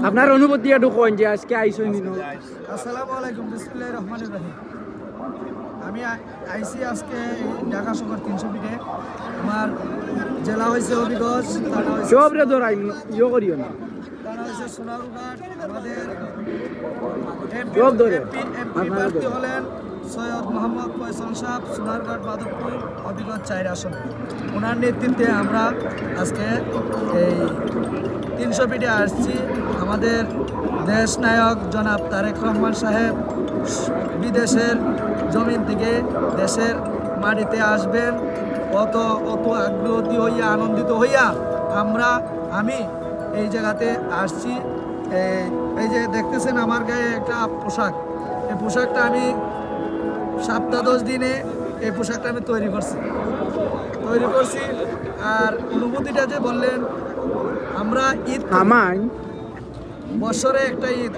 আপনার অনুভূতি একটু কোন যে আজকে আইসই নিন। আসসালামু আলাইকুম, বিসমিল্লাহির রহমানির রহিম। আমি আইসি আজকে ঢাকা শহর 300 ফিটে। আমার জেলা হয়েছে হবিগঞ্জ, সব রে ধরাই ইয়ে করিও না, থানা হয়েছে সোনারুঘাট। আমাদের সব ধরে এমপি আপনারা প্রার্থী ধরে। হলেন সৈয়দ মোহাম্মদ ফয়সাল সাহেব, সোনারঘাট মাধবপুর হবিগঞ্জ 4 আসন। ওনার নেতৃত্বে আমরা আজকে এই 300 ফিটে আসছি। আমাদের দেশ নায়ক জনাব তারেক রহমান সাহেব বিদেশের জমিন থেকে দেশের মাটিতে আসবেন। অত আগ্রহী হইয়া, আনন্দিত হইয়া আমি এই জায়গাতে আসছি। এই যে দেখতেছেন আমার গায়ে একটা পোশাক, এই পোশাকটা আমি সপ্তাহ 10 দিনে এই পোশাকটা আমি তৈরি করছি। আর অনুভূতিটা যে বললেন, আমরা ঈদ আমায় বছরে একটা ঈদ,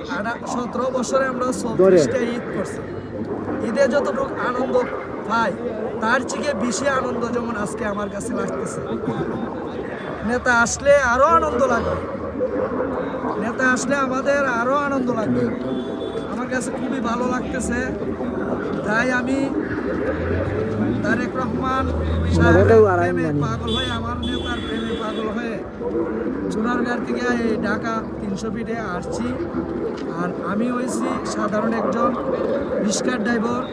17 বছরে আমরা 34টা ঈদ করছি। ঈদে যতটুকু আনন্দ পাই তার থেকে বেশি আনন্দ যেমন আজকে আমার কাছে লাগতেছে। নেতা আসলে আরো আনন্দ লাগবে, নেতা আসলে আমাদের আরো আনন্দ লাগবে। আমার কাছে খুবই ভালো লাগতেছে। তাই আমি তারেক রহমান সাহেবের প্রেমে পাগল হয়ে, আমার নেতার প্রেমে পাগল হয়ে সোনারগাঁও থেকে এই ঢাকা 300 ফিটে আসছি। আর আমি হয়েছি সাধারণ একজন রিক্সার ড্রাইভার,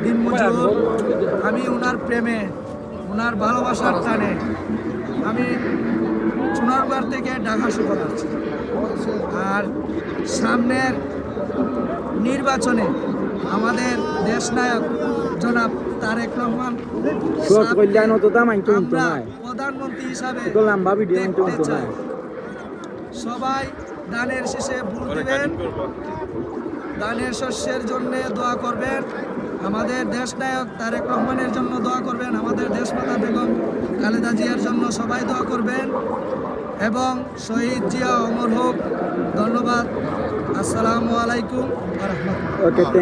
দিনমজুর। আমি ওনার প্রেমে, ওনার ভালোবাসার টানে আমি সোনারগাঁও থেকে ঢাকা শহর আসছি। আর সামনের নির্বাচনে আমাদের দেশ নায়ক জনাব তারেক রহমান আমরা প্রধানমন্ত্রী হিসাবে দেখতে চাই। সবাই দানের শেষে ভোট দিবেন, দানের শস্যের জন্য দোয়া করবেন। আমাদের দেশ নায়ক তারেক রহমানের জন্য দোয়া করবেন, আমাদের দেশমাতা বেগম খালেদা জিয়ার জন্য সবাই দোয়া করবেন, এবং শহীদ জিয়া অমর হোক। ধন্যবাদ। আসসালামু আলাইকুম ওয়া রাহমাতুল্লাহ।